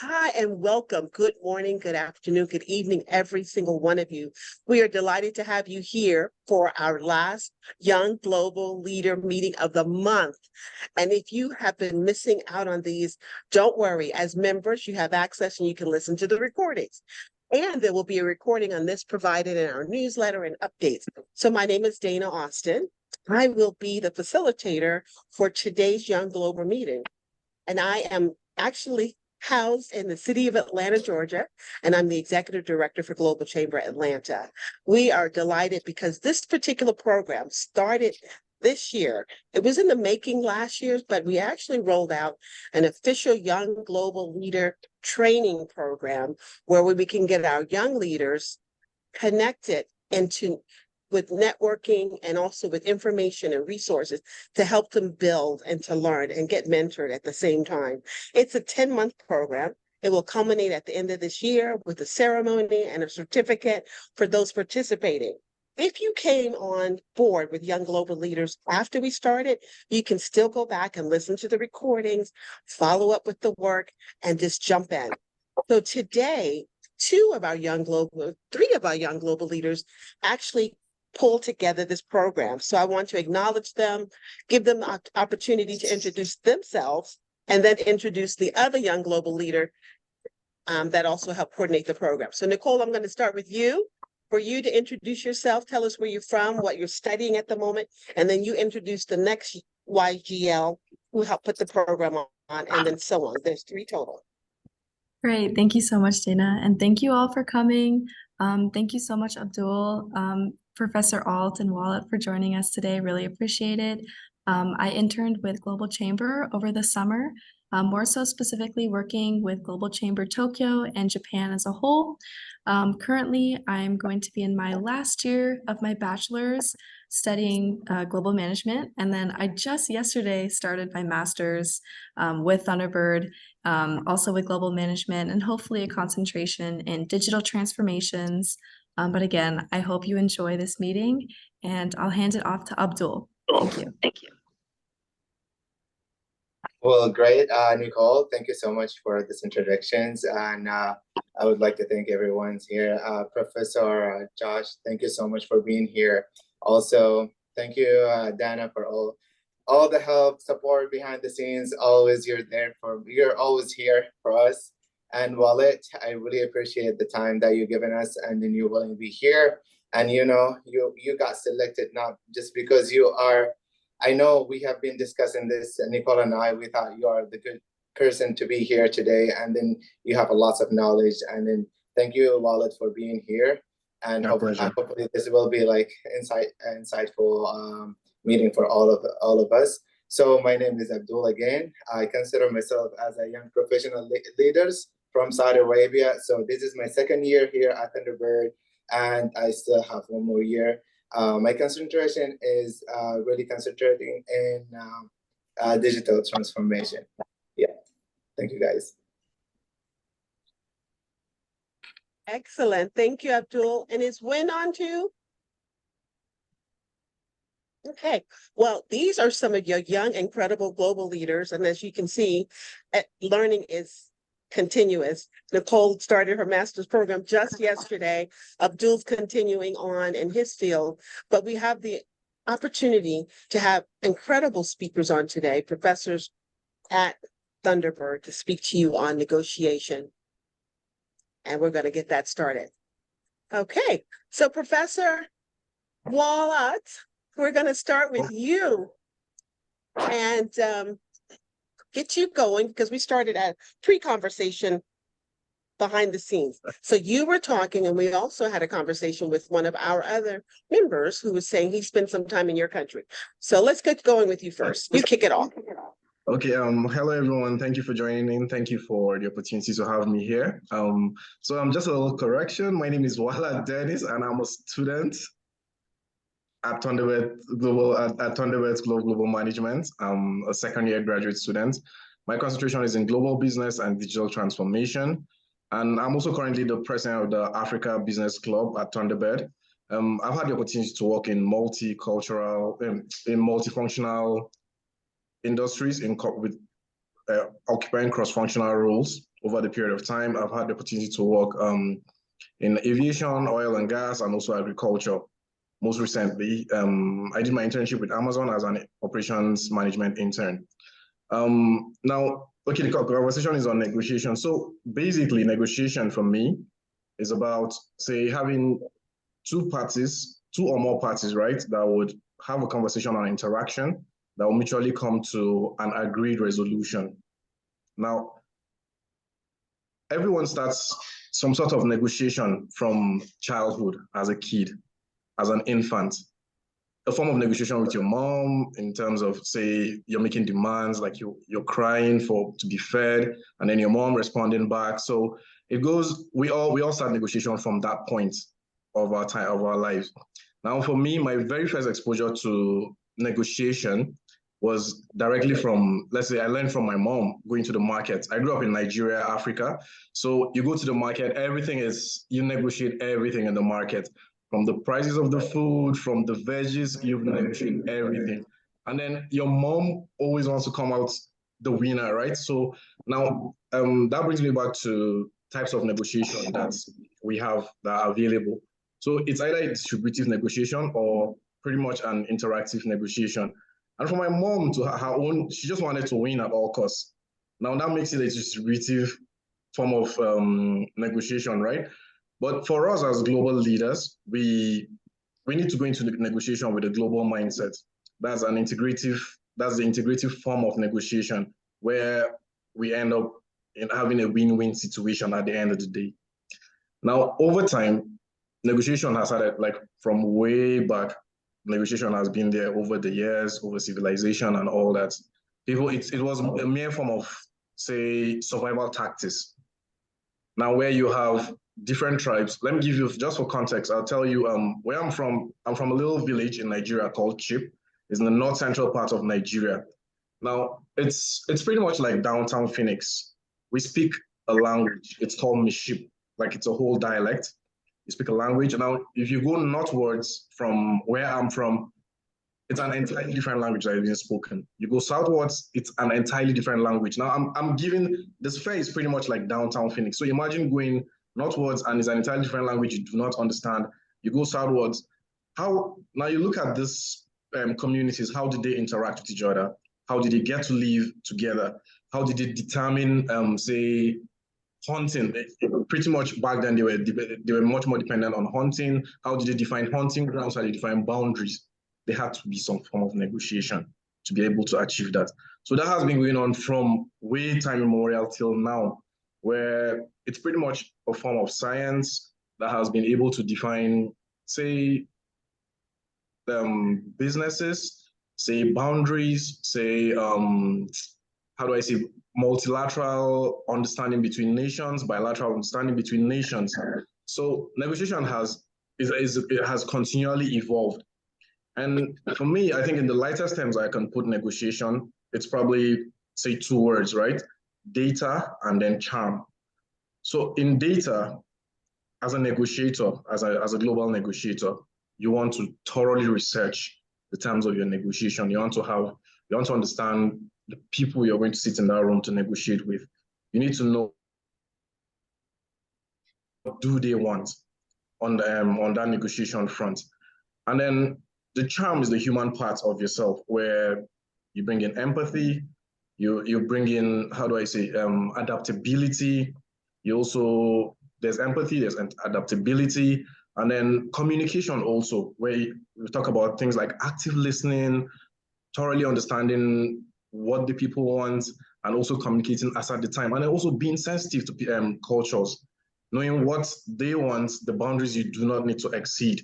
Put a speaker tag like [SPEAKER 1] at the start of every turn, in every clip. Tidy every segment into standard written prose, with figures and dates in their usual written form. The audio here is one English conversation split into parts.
[SPEAKER 1] Hi and welcome. Good morning, good afternoon, good evening, every single one of you. We are delighted to have you here for our last Young Global Leader meeting of the month. And if you have been missing out on these, don't worry. As members, you have access and you can listen to the recordings. And there will be a recording on this provided in our newsletter and updates. So my name is Dana Austin. I will be the facilitator for today's Young Global meeting. And I am actually housed in the city of Atlanta, Georgia, and I'm the executive director for Global Chamber Atlanta. We are delighted because this particular program started this year. It was in the making last year, but we actually rolled out an official Young Global Leader training program where we can get our young leaders connected into with networking and also with information and resources to help them build and to learn and get mentored at the same time. It's a 10-month program. It will culminate at the end of this year with a ceremony and a certificate for those participating. If you came on board with Young Global Leaders after we started, you can still go back and listen to the recordings, follow up with the work, and just jump in. So today, three of our Young Global Leaders actually pull together this program. So I want to acknowledge them, give them the opportunity to introduce themselves, and then introduce the other Young Global Leader that also helped coordinate the program. So Nicole, I'm going to start with you. For you to introduce yourself, tell us where you're from, what you're studying at the moment, and then you introduce the next YGL who helped put the program on, and then so on. There's 3 total.
[SPEAKER 2] Great. Thank you so much, Dana. And thank you all for coming. Thank you so much, Abdul, Professor Ault and Wallat for joining us today. Really appreciate it. I interned with Global Chamber over the summer, more so specifically working with Global Chamber Tokyo and Japan as a whole. Currently, I'm going to be in my last year of my bachelor's studying global management. And then I just yesterday started my master's with Thunderbird, also with global management, and hopefully a concentration in digital transformations. But again, I hope you enjoy this meeting, and I'll hand it off to Abdul. Thank you.
[SPEAKER 1] Thank you.
[SPEAKER 3] Well, great, Nicole. Thank you so much for this introductions. And I would like to thank everyone here. Professor Josh, thank you so much for being here. Also, thank you, Dana, for all the help, support behind the scenes. You're always here for us. And Wallet, I really appreciate the time that you've given us and then you're willing to be here. And you got selected not just because you are. I know we have been discussing this, Nicole and I, we thought you are the good person to be here today, and then you have a lot of knowledge. And then thank you, Wallet, for being here. And hopefully this will be like insightful meeting for all of us. So my name is Abdul again. I consider myself as a young professional leaders from Saudi Arabia. So this is my 2nd year here at Thunderbird, and I still have 1 more year. My concentration is really concentrating in digital transformation. Yeah, thank you guys.
[SPEAKER 1] Excellent. Thank you, Abdul. And is Win on too? Okay. Well, these are some of your young, incredible global leaders. And as you can see, learning is continuous. Nicole started her master's program just yesterday. Abdul's continuing on in his field, but we have the opportunity to have incredible speakers on today, professors at Thunderbird, to speak to you on negotiation. And we're going to get that started. Okay, so Professor Wallat, we're going to start with you and get you going because we started a pre-conversation behind the scenes. So you were talking, and we also had a conversation with one of our other members who was saying he spent some time in your country. So let's get going with you first. You kick it off.
[SPEAKER 4] Okay, hello everyone. Thank you for joining in. Thank you for the opportunity to have me here. So I'm just a little correction. My name is Wallat Dennis, and I'm a student at Thunderbird's Global Management. I'm a 2nd year graduate student. My concentration is in global business and digital transformation. And I'm also currently the president of the Africa Business Club at Thunderbird. I've had the opportunity to work in multicultural, in multifunctional industries with occupying cross-functional roles over the period of time. I've had the opportunity to work in aviation, oil and gas, and also agriculture. Most recently, I did my internship with Amazon as an operations management intern. Now, okay, the conversation is on negotiation. So basically, negotiation for me is about, say, having two or more parties, right, that would have a conversation or interaction that will mutually come to an agreed resolution. Now, everyone starts some sort of negotiation from childhood as a kid, as an infant. A form of negotiation with your mom in terms of, say, you're making demands, like you're crying to be fed, and then your mom responding back. So it goes, we all start negotiation from that point of our lives. Now, for me, my very first exposure to negotiation was directly from, let's say, I learned from my mom going to the market. I grew up in Nigeria, Africa. So you go to the market, you negotiate everything in the market. From the prices of the food, from the veggies, you negotiate everything. And then your mom always wants to come out the winner, right? So now that brings me back to types of negotiation that we have that are available. So it's either a distributive negotiation or pretty much an interactive negotiation. And for my mom, to her own, she just wanted to win at all costs. Now that makes it a distributive form of negotiation, right? But for us as global leaders, we need to go into the negotiation with a global mindset. That's the integrative form of negotiation where we end up in having a win-win situation at the end of the day. Now, over time, negotiation has started, like, from way back. Negotiation has been there over the years, over civilization and all that. It was a mere form of, say, survival tactics. Now, where you have different tribes. Let me give you, just for context, I'll tell you where I'm from. I'm from a little village in Nigeria called Chip. It's in the north central part of Nigeria. Now, it's pretty much like downtown Phoenix. We speak a language. It's called Miship, like it's a whole dialect. You speak a language. Now, if you go northwards from where I'm from, it's an entirely different language that is being spoken. You go southwards, it's an entirely different language. Now, I'm giving, this fair is pretty much like downtown Phoenix. So imagine going northwards and it's an entirely different language you do not understand. You go southwards. Now you look at these communities, how did they interact with each other? How did they get to live together? How did they determine, say, hunting? Pretty much back then they were much more dependent on hunting. How did they define hunting grounds? How did they define boundaries? There had to be some form of negotiation to be able to achieve that. So that has been going on from way time immemorial till now, where it's pretty much a form of science that has been able to define, say, businesses, say boundaries, say, how do I say, multilateral understanding between nations, bilateral understanding between nations. So negotiation has continually evolved. And for me, I think in the lightest terms I can put negotiation, it's probably, say, two words, right? Data and then charm. So in data, as a negotiator, as a global negotiator, you want to thoroughly research the terms of your negotiation. You want to understand the people you're going to sit in that room to negotiate with. You need to know what do they want on that negotiation front. And then the charm is the human part of yourself, where you bring in empathy, you bring in, how do I say, adaptability. There's empathy, there's adaptability, and then communication also, where we talk about things like active listening, thoroughly understanding what the people want, and also communicating as at the time, and then also being sensitive to cultures, knowing what they want, the boundaries you do not need to exceed.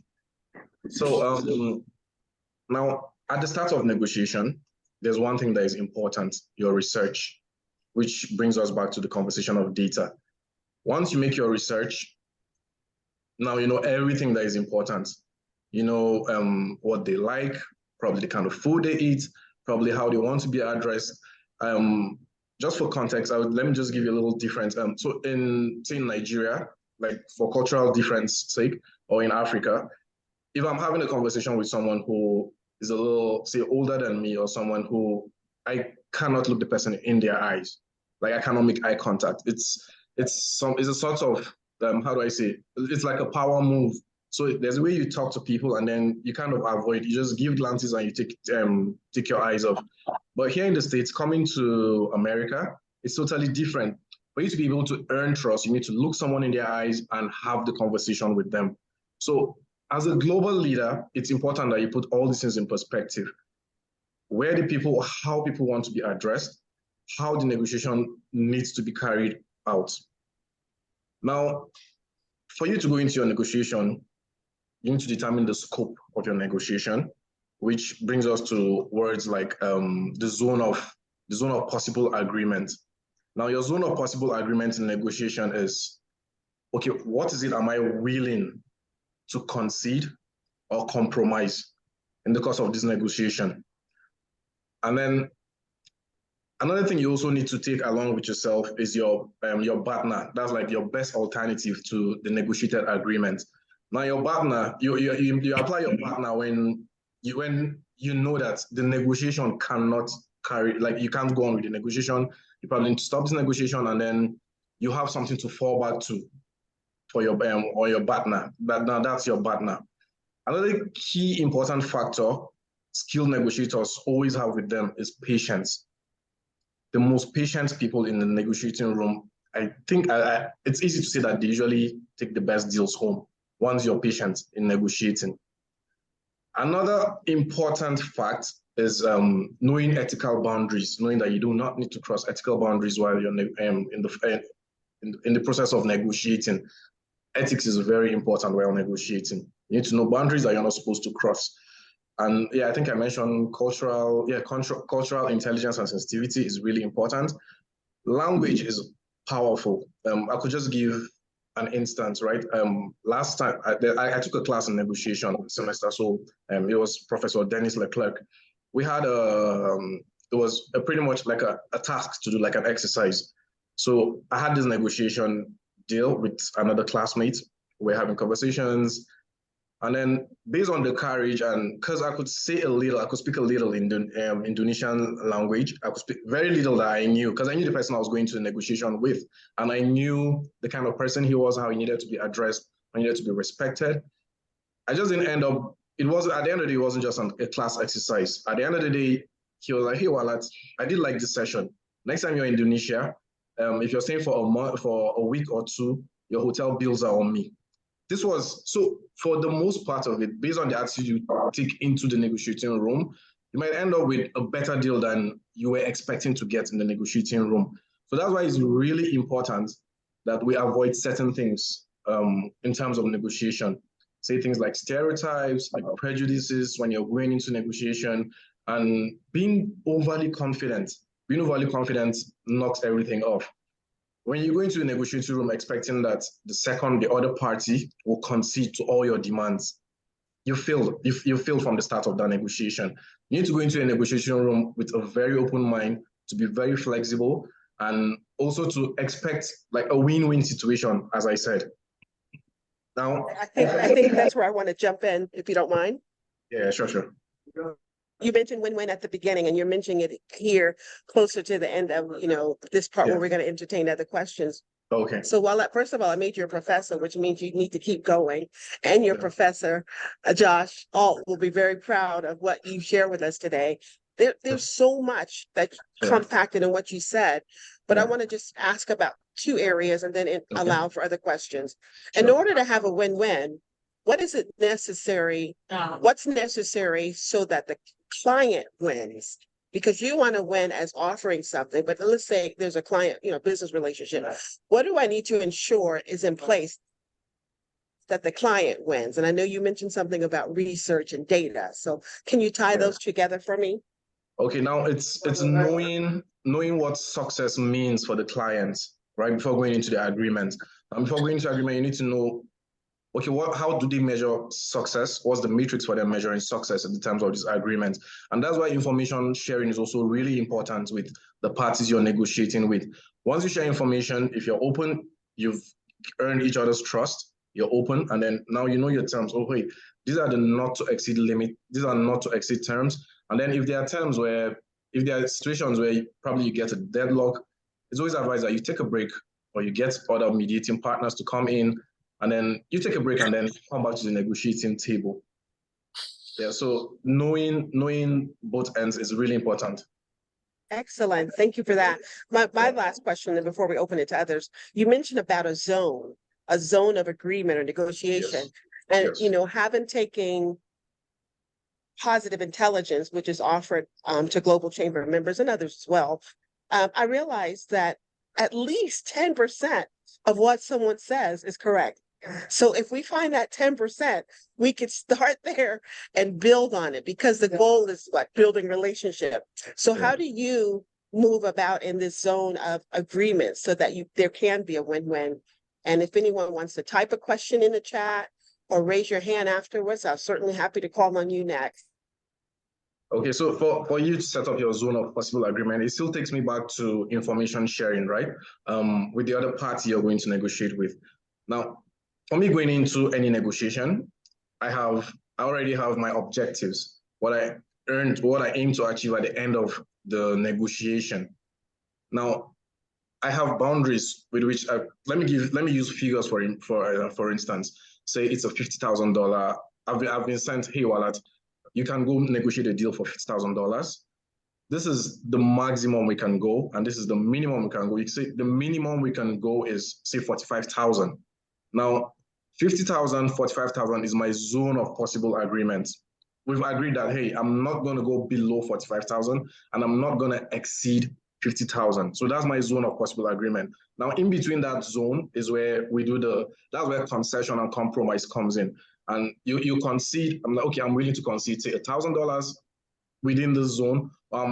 [SPEAKER 4] So now, at the start of negotiation, there's one thing that is important, your research, which brings us back to the conversation of data. Once you make your research, now you know everything that is important. You know what they like, probably the kind of food they eat, probably how they want to be addressed. Just for context, let me just give you a little difference. So in Nigeria, like for cultural difference sake, or in Africa, if I'm having a conversation with someone who is a little, say, older than me, or someone who I cannot look the person in their eyes. Like I cannot make eye contact. It's a sort of how do I say? It's like a power move. So there's a way you talk to people, and then you kind of avoid. You just give glances and you take your eyes off. But here in the States, coming to America, it's totally different. For you to be able to earn trust, you need to look someone in their eyes and have the conversation with them. So as a global leader, it's important that you put all these things in perspective. Where the people, how people want to be addressed, how the negotiation needs to be carried out. Now, for you to go into your negotiation, you need to determine the scope of your negotiation, which brings us to words like the zone of possible agreement. Now, your zone of possible agreement in negotiation is, okay, what is it am I willing to concede or compromise in the course of this negotiation? And then another thing you also need to take along with yourself is your partner. That's like your best alternative to the negotiated agreement. Now, your partner, you apply your partner when you know that the negotiation cannot carry, like you can't go on with the negotiation. You probably need to stop this negotiation, and then you have something to fall back to for your or your partner. That's your partner. Another key important factor skilled negotiators always have with them is patience. The most patient people in the negotiating room, I think it's easy to say that they usually take the best deals home once you're patient in negotiating. Another important fact is knowing ethical boundaries, knowing that you do not need to cross ethical boundaries while you're in the process of negotiating. Ethics is very important while negotiating. You need to know boundaries that you're not supposed to cross. And yeah, I think I mentioned cultural intelligence and sensitivity is really important. Language is powerful. I could just give an instance, right? Last time I took a class in negotiation semester, so it was Professor Dennis Leclerc. We had it was pretty much like a task to do, like an exercise. So I had this negotiation deal with another classmate. We're having conversations. And then based on the courage, and because I could speak a little in the Indonesian language, I could speak very little that I knew, because I knew the person I was going to the negotiation with. And I knew the kind of person he was, how he needed to be addressed, how he needed to be respected. I just didn't end up, at the end of the day, it wasn't just a class exercise. At the end of the day, he was like, hey, Wallat, I did like this session. Next time you're in Indonesia, if you're staying for a week or two, your hotel bills are on me. This was, so for the most part of it, based on the attitude you take into the negotiating room, you might end up with a better deal than you were expecting to get in the negotiating room. So that's why it's really important that we avoid certain things in terms of negotiation. Say things like stereotypes, like prejudices when you're going into negotiation, and being overly confident. Being overly confident knocks everything off. When you go into the negotiating room expecting that the other party will concede to all your demands, you fail from the start of that negotiation. You need to go into a negotiation room with a very open mind, to be very flexible, and also to expect like a win-win situation, as I said. Now,
[SPEAKER 1] I think that's where I want to jump in, if you don't mind.
[SPEAKER 4] Yeah, sure.
[SPEAKER 1] You mentioned win-win at the beginning, and you're mentioning it here closer to the end of, this part where we're going to entertain other questions.
[SPEAKER 4] Okay.
[SPEAKER 1] So first of all, I made you a professor, which means you need to keep going. And your professor, Josh Ault, will be very proud of what you share with us today. There's so much that's compacted in what you said, but I want to just ask about two areas and then allow for other questions. In order to have a win-win, what's necessary so that the client wins? Because you want to win as offering something, but let's say there's a client, business relationship. What do I need to ensure is in place that the client wins? And I know you mentioned something about research and data. So can you tie those together for me?
[SPEAKER 4] Okay, now it's knowing what success means for the client, right? Before going into the agreement. And before going into agreement, you need to know, okay, how do they measure success? What's the matrix for them measuring success in terms of this agreement? And that's why information sharing is also really important with the parties you're negotiating with. Once you share information, if you're open, you've earned each other's trust, you're open, and then now you know your terms. Oh, wait, these are the not to exceed limit. These are not to exceed terms. And then if there are terms where if there are situations where probably you get a deadlock, it's always advised that you take a break or you get other mediating partners to come in, and then you take a break and then come back to the negotiating table. Yeah, so knowing both ends is really important.
[SPEAKER 1] Excellent. Thank you for that. My last question, and before we open it to others, you mentioned about a zone of agreement or negotiation. And,
[SPEAKER 4] Yes.
[SPEAKER 1] you know, having taken positive intelligence, which is offered to Global Chamber members and others as well, I realized that at least 10% of what someone says is correct. So if we find that 10%, we could start there and build on it, because the goal is what? Building relationship. So how do you move about in this zone of agreement so that there can be a win-win? And if anyone wants to type a question in the chat or raise your hand afterwards, I'm certainly happy to call on you next.
[SPEAKER 4] Okay, so for you to set up your zone of possible agreement, it still takes me back to information sharing, right? With the other party you're going to negotiate with. Now, for me going into any negotiation, I already have my objectives, what I earned, what I aim to achieve at the end of the negotiation. Now, I have boundaries with which let me use figures for instance. Say it's a $50,000. I've been sent, hey Wallat, you can go negotiate a deal for $50,000. This is the maximum we can go, and this is the minimum we can go. You say the minimum we can go is say 45,000. Now, 50,000, 45,000 is my zone of possible agreements. We've agreed that, hey, I'm not going to go below 45,000 and I'm not going to exceed 50,000. So that's my zone of possible agreement. Now, in between that zone is where that's where concession and compromise comes in. And you concede, I'm like, okay, I'm willing to concede, say $1,000 within the zone. Or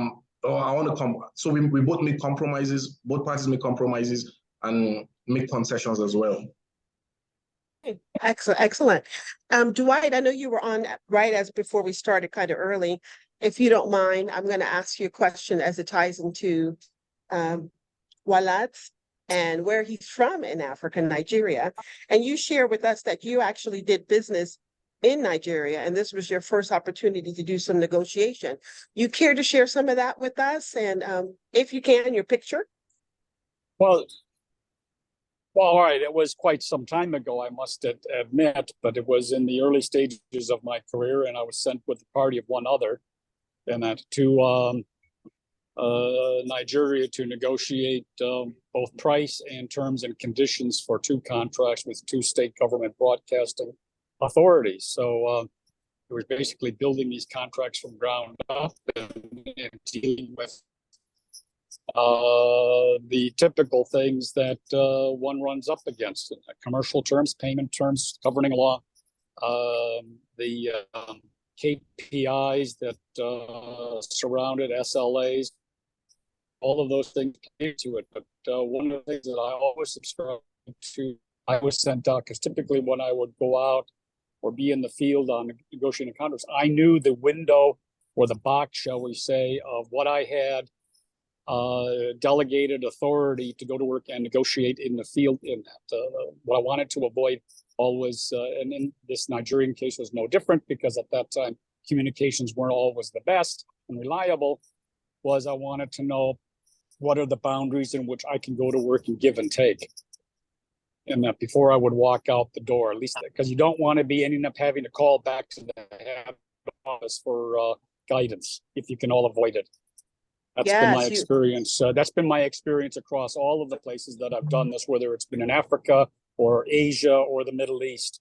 [SPEAKER 4] I want to come. So we both make compromises, both parties make compromises and make concessions as well.
[SPEAKER 1] Excellent, excellent. Dwight, I know you were on right as before we started kind of early. If you don't mind, I'm going to ask you a question as it ties into Wallat and where he's from in Africa, Nigeria. And you share with us that you actually did business in Nigeria, and this was your first opportunity to do some negotiation. You care to share some of that with us? And if you can, your picture?
[SPEAKER 5] Well, all right. It was quite some time ago, I must admit, but it was in the early stages of my career, and I was sent with the party of one other, and that to Nigeria to negotiate both price and terms and conditions for two contracts with two state government broadcasting authorities. So it was basically building these contracts from ground up and dealing with the typical things that one runs up against: commercial terms, payment terms, governing law, the KPIs that surrounded SLAs, all of those things came to it. But one of the things that I always subscribe to, I was sent out, because typically when I would go out or be in the field on negotiating contracts, I knew the window or the box, shall we say, of what I had delegated authority to go to work and negotiate in the field. In that, what I wanted to avoid always, and in this Nigerian case was no different, because at that time communications weren't always the best and reliable, was I wanted to know what are the boundaries in which I can go to work and give and take. And that before I would walk out the door, at least, because you don't want to be ending up having to call back to the head office for guidance if you can all avoid it. That's been my experience. That's been my experience across all of the places that I've done this, whether it's been in Africa or Asia or the Middle East.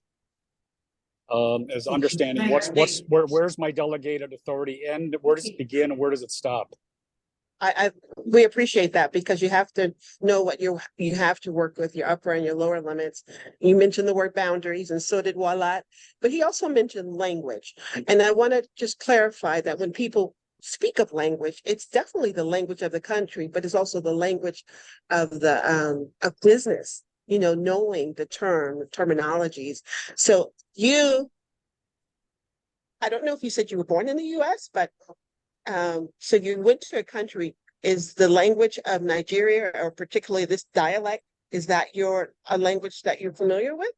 [SPEAKER 5] Is understanding where's my delegated authority end, where does it begin, and where does it stop?
[SPEAKER 1] We appreciate that, because you have to know what you have to work with, your upper and your lower limits. You mentioned the word boundaries, and so did Wallat, but he also mentioned language. And I want to just clarify that when people speak of language, it's definitely the language of the country, but it's also the language of the of business, you know, knowing the terminologies. So I don't know if you said you were born in the US, but so you went to a country. Is the language of Nigeria, or particularly this dialect, is that a language that you're familiar with?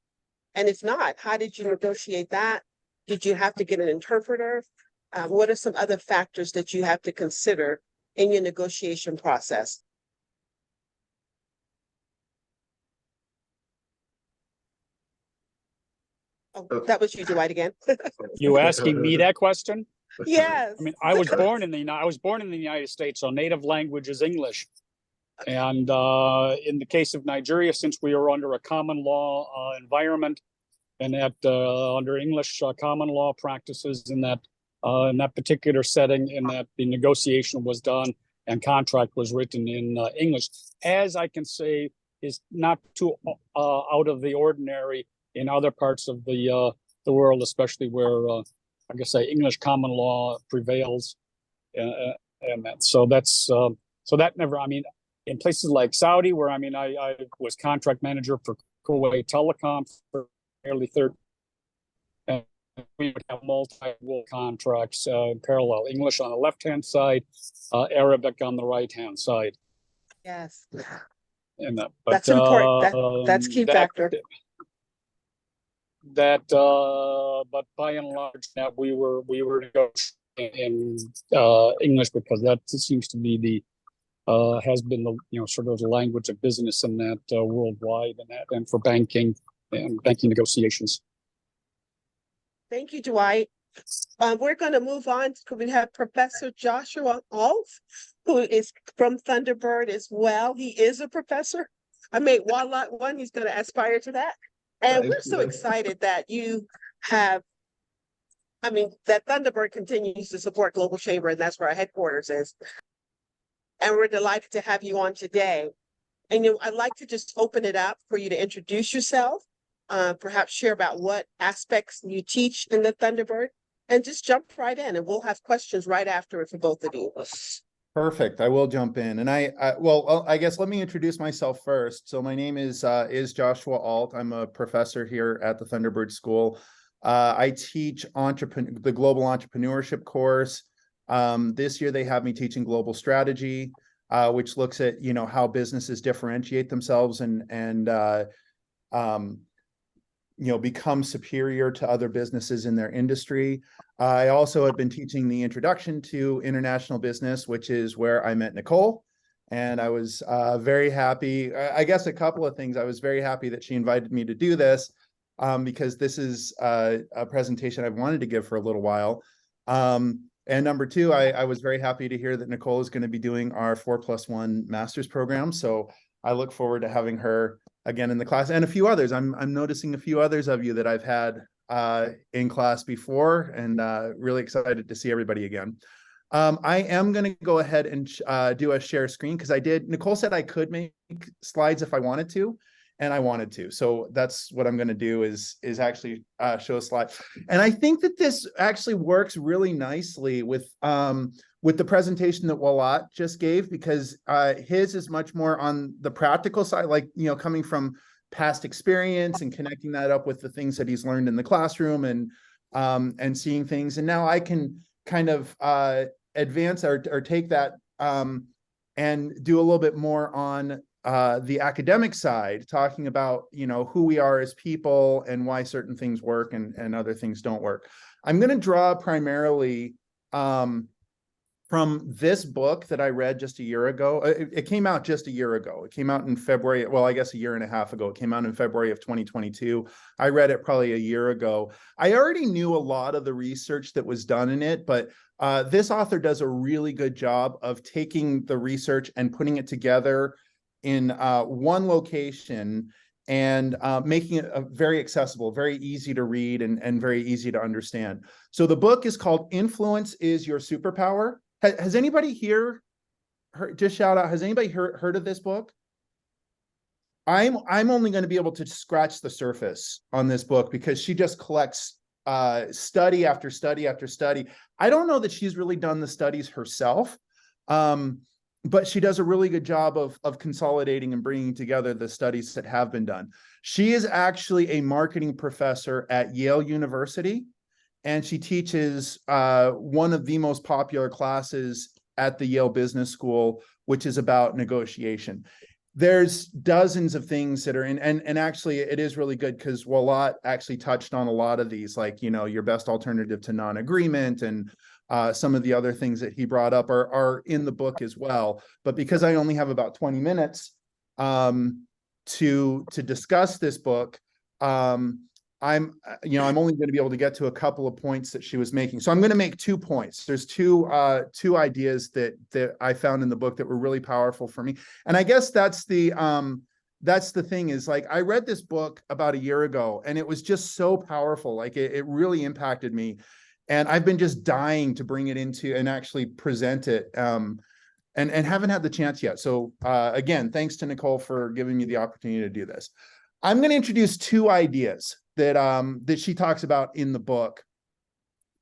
[SPEAKER 1] And if not, how did you negotiate that? Did you have to get an interpreter? What are some other factors that you have to consider in your negotiation process? Oh, that was you, Dwight, again.
[SPEAKER 5] You asking me that question?
[SPEAKER 1] Yes.
[SPEAKER 5] I mean, I was born in the United States, so native language is English. And in the case of Nigeria, since we were under a common law environment, and that under English common law practices in that particular setting, in that the negotiation was done and contract was written in English, as I can say, is not too out of the ordinary in other parts of the world, especially where I guess English common law prevails, and that. So that's so that never. I mean, in places like Saudi, where I was contract manager for Kuwait Telecom for nearly 30, and we would have multi-role contracts parallel. English on the left-hand side, Arabic on the right-hand side.
[SPEAKER 1] Yes.
[SPEAKER 5] And but,
[SPEAKER 1] that's important. That's key factor.
[SPEAKER 5] But by and large, that we were negotiating in English, because that seems to be the has been the sort of the language of business in that worldwide, and for banking and banking negotiations.
[SPEAKER 1] Thank you, Dwight. We're going to move on. We have Professor Joshua Ault, who is from Thunderbird as well. He is a professor. I made Wallat one. He's going to aspire to that. And we're so excited that you have, that Thunderbird continues to support Global Chamber, and that's where our headquarters is. And we're delighted to have you on today. And I'd like to just open it up for you to introduce yourself, perhaps share about what aspects you teach in the Thunderbird, and just jump right in, and we'll have questions right after it for both of you.
[SPEAKER 6] Perfect. I will jump in, and I guess let me introduce myself first. So my name is Joshua Ault. I'm a professor here at the Thunderbird School. I teach the Global Entrepreneurship course. This year they have me teaching global strategy, which looks at how businesses differentiate themselves and become superior to other businesses in their industry. I also have been teaching the introduction to international business, which is where I met Nicole. And I was very happy. I guess a couple of things. I was very happy that she invited me to do this because this is a presentation I've wanted to give for a little while. And number two, I was very happy to hear that Nicole is going to be doing our 4+1 master's program. So I look forward to having her again in the class, and a few others. I'm noticing a few others of you that I've had in class before, and really excited to see everybody again. I am going to go ahead and do a share screen, because Nicole said I could make slides if I wanted to, and I wanted to. So that's what I'm going to do is actually show a slide. And I think that this actually works really nicely with the presentation that Wallat just gave, because his is much more on the practical side, like, coming from past experience and connecting that up with the things that he's learned in the classroom and seeing things. And now I can kind of advance or take that and do a little bit more on the academic side, talking about, who we are as people and why certain things work and other things don't work. I'm going to draw primarily from this book that I read just a year ago. It came out just a year ago. It came out in February. Well, I guess a year and a half ago. It came out in February of 2022. I read it probably a year ago. I already knew a lot of the research that was done in it, but this author does a really good job of taking the research and putting it together in one location and making it very accessible, very easy to read, and very easy to understand. So the book is called Influence is Your Superpower. Has anybody here just shout out, has anybody heard of this book? I'm only going to be able to scratch the surface on this book, because she just collects study after study after study. I don't know that she's really done the studies herself, but she does a really good job of consolidating and bringing together the studies that have been done. She is actually a marketing professor at Yale University, and she teaches one of the most popular classes at the Yale Business School, which is about negotiation. There's dozens of things that are in, and actually it is really good, because Wallat actually touched on a lot of these, like, your best alternative to non-agreement, and some of the other things that he brought up are in the book as well. But because I only have about 20 minutes to discuss this book, I'm only going to be able to get to a couple of points that she was making. So I'm going to make 2 points. There's two ideas that I found in the book that were really powerful for me. And I guess that's the thing is, like, I read this book about a year ago and it was just so powerful. Like it really impacted me. And I've been just dying to bring it into and actually present it. And haven't had the chance yet. So again, thanks to Nicole for giving me the opportunity to do this. I'm going to introduce 2 ideas that she talks about in the book.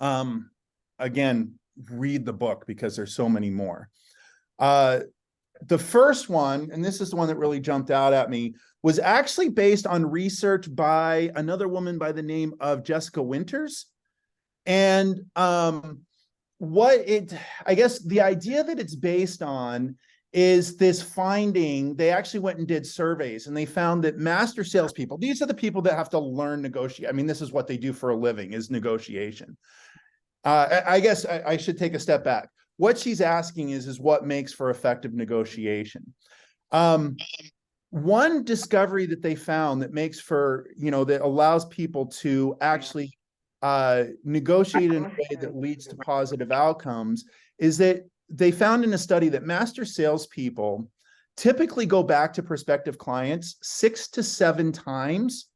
[SPEAKER 6] Again, read the book because there's so many more. The first one, and this is the one that really jumped out at me, was actually based on research by another woman by the name of Jessica Winters. And I guess the idea that it's based on is this finding. They actually went and did surveys and they found that master salespeople, these are the people that have to learn negotiate. I mean, this is what they do for a living, is negotiation. I guess I should take a step back. What she's asking is what makes for effective negotiation. One discovery that they found that makes for, that allows people to actually negotiate in a way that leads to positive outcomes is that they found in a study that master salespeople typically go back to prospective clients 6 to 7 times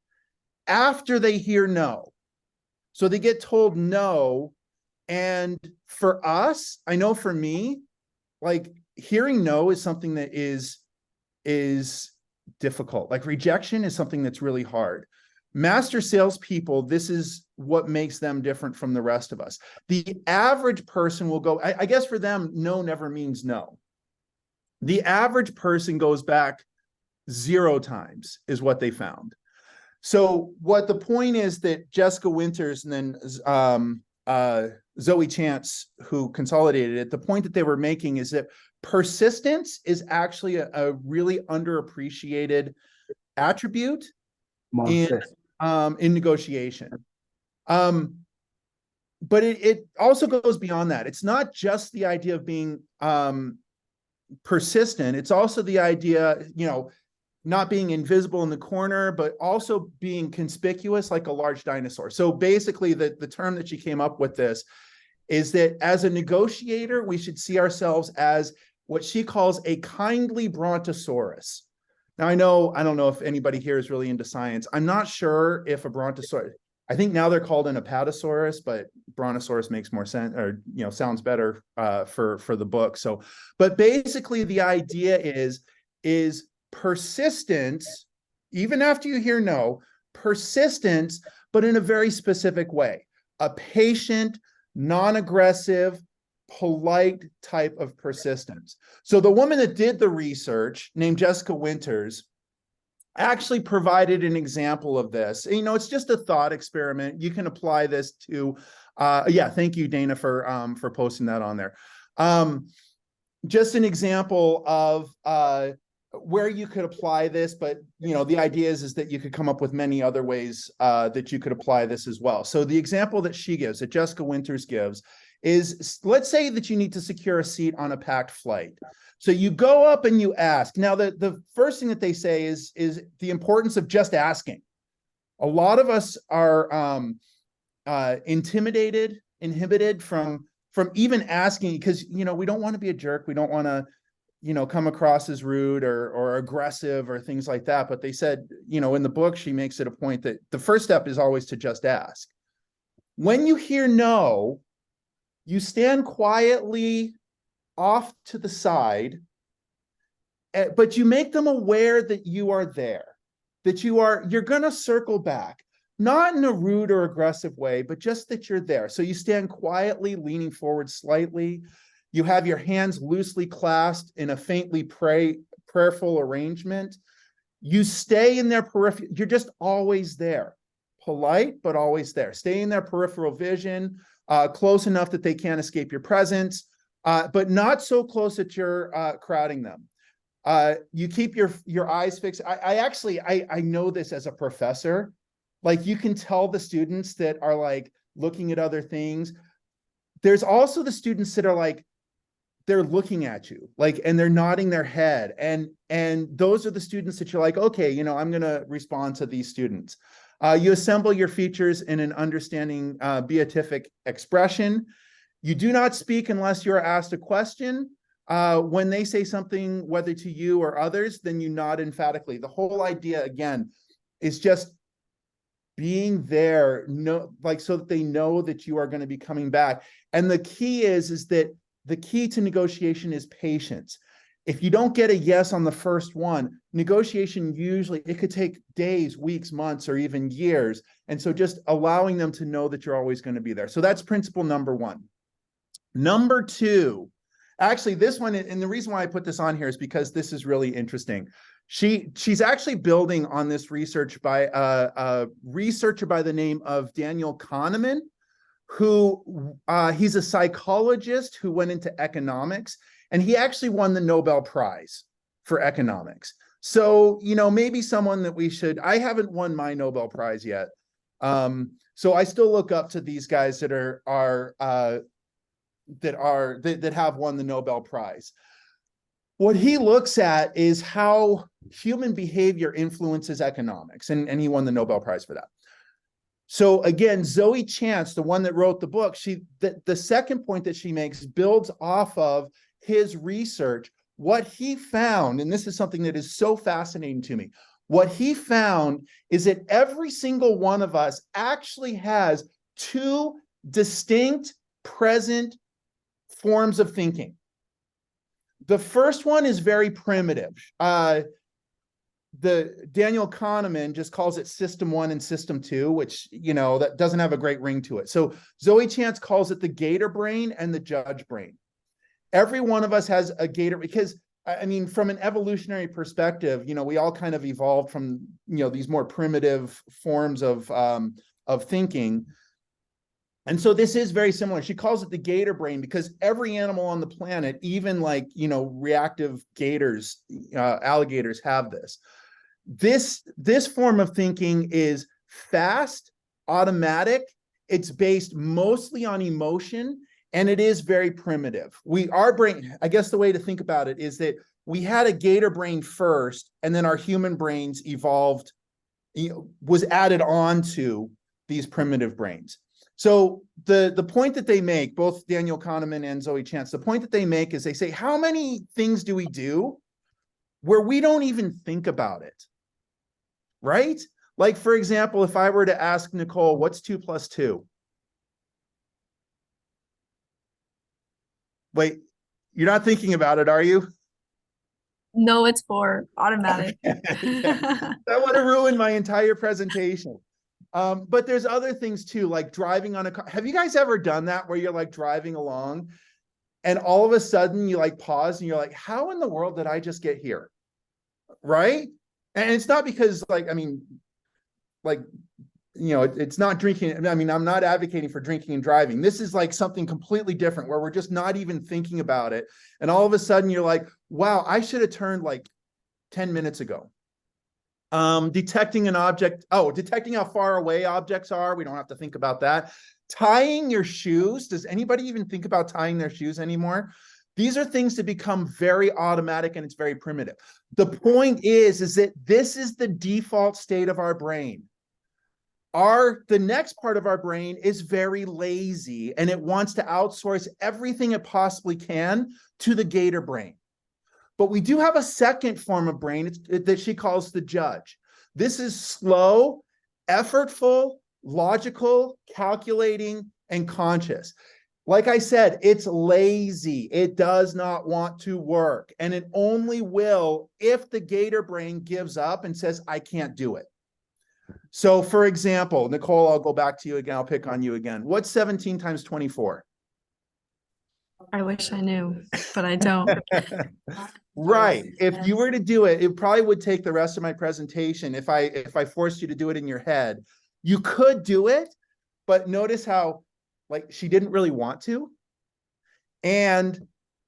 [SPEAKER 6] after they hear no. So they get told no. And for us, I know for me, like, hearing no is something that is difficult. Like, rejection is something that's really hard. Master salespeople, this is what makes them different from the rest of us. The average person will go, I guess for them, no never means no. The average person goes back 0 times is what they found. So what the point is that Jessica Winters and then Zoe Chance, who consolidated it, the point that they were making is that persistence is actually a really underappreciated attribute in negotiation. But it also goes beyond that. It's not just the idea of being persistent. It's also the idea, not being invisible in the corner, but also being conspicuous like a large dinosaur. So basically the term that she came up with this is that as a negotiator, we should see ourselves as what she calls a kindly brontosaurus. Now, I don't know if anybody here is really into science. I'm not sure if a brontosaurus, I think now they're called an apatosaurus, but brontosaurus makes more sense, or, sounds better for the book. So, but basically the idea is persistence, even after you hear no, persistence, but in a very specific way, a patient, non-aggressive, polite type of persistence. So the woman that did the research, named Jessica Winters, actually provided an example of this. It's just a thought experiment. You can apply this to, thank you, Dana, for posting that on there. Just an example of where you could apply this, but the idea is that you could come up with many other ways that you could apply this as well. So the example that she gives, that Jessica Winters gives, is, let's say that you need to secure a seat on a packed flight. So you go up and you ask. Now, the first thing that they say is the importance of just asking. A lot of us are intimidated, inhibited from even asking, because we don't want to be a jerk. We don't want to come across as rude or aggressive or things like that. But they said, in the book, she makes it a point that the first step is always to just ask. When you hear no, you stand quietly off to the side, but you make them aware that you are there, that you're going to circle back, not in a rude or aggressive way, but just that you're there. So you stand quietly, leaning forward slightly. You have your hands loosely clasped in a faintly prayerful arrangement. You stay in their peripheral. You're just always there, polite, but always there. Stay in their peripheral vision, close enough that they can't escape your presence, but not so close that you're crowding them. You keep your eyes fixed. I know this as a professor. Like, you can tell the students that are like looking at other things, there's also the students that are like, they're looking at you, like, and they're nodding their head. And those are the students that you're like, okay, you know, I'm going to respond to these students. You assemble your features in an understanding beatific expression. You do not speak unless you're asked a question. When they say something, whether to you or others, then you nod emphatically. The whole idea, again, is just being there, like, so that they know that you are going to be coming back. And the key is that the key to negotiation is patience. If you don't get a yes on the first one, negotiation usually, it could take days, weeks, months, or even years. And so just allowing them to know that you're always going to be there. So that's principle number one. Number two, actually this one, and the reason why I put this on here is because this is really interesting. She's actually building on this research by a researcher by the name of Daniel Kahneman, who he's a psychologist who went into economics, and he actually won the Nobel Prize for economics. So, you know, maybe someone that we should, I haven't won my Nobel Prize yet. So I still look up to these guys that have won the Nobel Prize. What he looks at is how human behavior influences economics, and he won the Nobel Prize for that. So again, Zoe Chance, the one that wrote the book, the second point that she makes builds off of his research. What he found, and this is something that is so fascinating to me, what he found is that every single one of us actually has two distinct present forms of thinking. The first one is very primitive. The Daniel Kahneman just calls it system 1 and system 2, which, you know, that doesn't have a great ring to it. So Zoe Chance calls it the gator brain and the judge brain. Every one of us has a gator, because I mean, from an evolutionary perspective, you know, we all kind of evolved from, you know, these more primitive forms of thinking. And so this is very similar. She calls it the gator brain because every animal on the planet, even like, you know, reactive gators, alligators have this. This form of thinking is fast, automatic. It's based mostly on emotion, and it is very primitive. Our brain, I guess the way to think about it is that we had a gator brain first, and then our human brains evolved, was added on to these primitive brains. So the point that they make, both Daniel Kahneman and Zoe Chance, the point that they make is they say, how many things do we do where we don't even think about it, right? Like, for example, if I were to ask Nicole, what's 2 + 2? Wait, you're not thinking about it, are you?
[SPEAKER 2] No, it's 4, automatic.
[SPEAKER 6] That would have ruined my entire presentation. But there's other things too, like driving on a car. Have you guys ever done that where you're like driving along and all of a sudden you like pause and you're like, how in the world did I just get here? Right? And it's not because like, I mean, like, you know, it's not drinking. I mean, I'm not advocating for drinking and driving. This is like something completely different where we're just not even thinking about it. And all of a sudden you're like, wow, I should have turned like 10 minutes ago. Detecting an object. Oh, detecting how far away objects are. We don't have to think about that. Tying your shoes. Does anybody even think about tying their shoes anymore? These are things that become very automatic and it's very primitive. The point is that this is the default state of our brain. The next part of our brain is very lazy and it wants to outsource everything it possibly can to the gator brain. But we do have a second form of brain that she calls the judge. This is slow, effortful, logical, calculating, and conscious. Like I said, it's lazy. It does not want to work. And it only will if the gator brain gives up and says, I can't do it. So for example, Nicole, I'll go back to you again. I'll pick on you again. What's 17 times 24?
[SPEAKER 2] I wish I knew, but I don't.
[SPEAKER 6] Right. If you were to do it, it probably would take the rest of my presentation if I forced you to do it in your head. You could do it, but notice how like she didn't really want to. And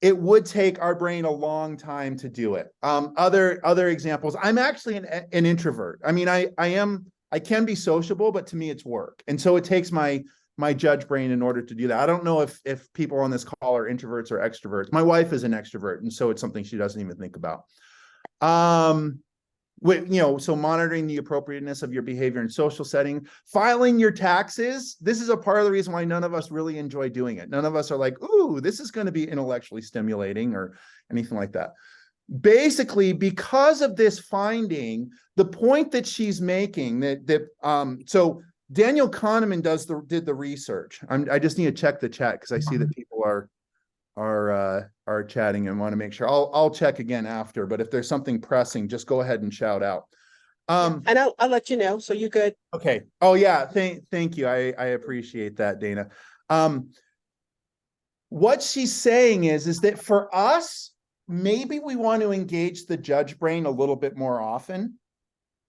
[SPEAKER 6] it would take our brain a long time to do it. Other examples. I'm actually an introvert. I mean, I can be sociable, but to me it's work. And so it takes my my judge brain in order to do that. I don't know if people on this call are introverts or extroverts. My wife is an extrovert, and so it's something she doesn't even think about. So monitoring the appropriateness of your behavior in social setting, filing your taxes. This is a part of the reason why none of us really enjoy doing it. None of us are like, ooh, this is going to be intellectually stimulating or anything like that. Basically, because of this finding, the point that she's making so Daniel Kahneman did the research. I just need to check the chat because I see that people are chatting and want to make sure. I'll check again after, but if there's something pressing, just go ahead and shout out.
[SPEAKER 1] And I'll let you know, so you good.
[SPEAKER 6] Okay. Oh yeah, thank you. I appreciate that, Dana. What she's saying is that for us, maybe we want to engage the judge brain a little bit more often.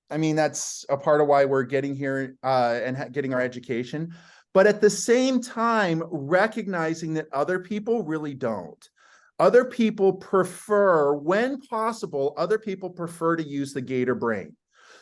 [SPEAKER 6] I mean, that's a part of why we're getting here and getting our education. But at the same time, recognizing that other people really don't. Other people prefer, when possible, other people prefer to use the gator brain.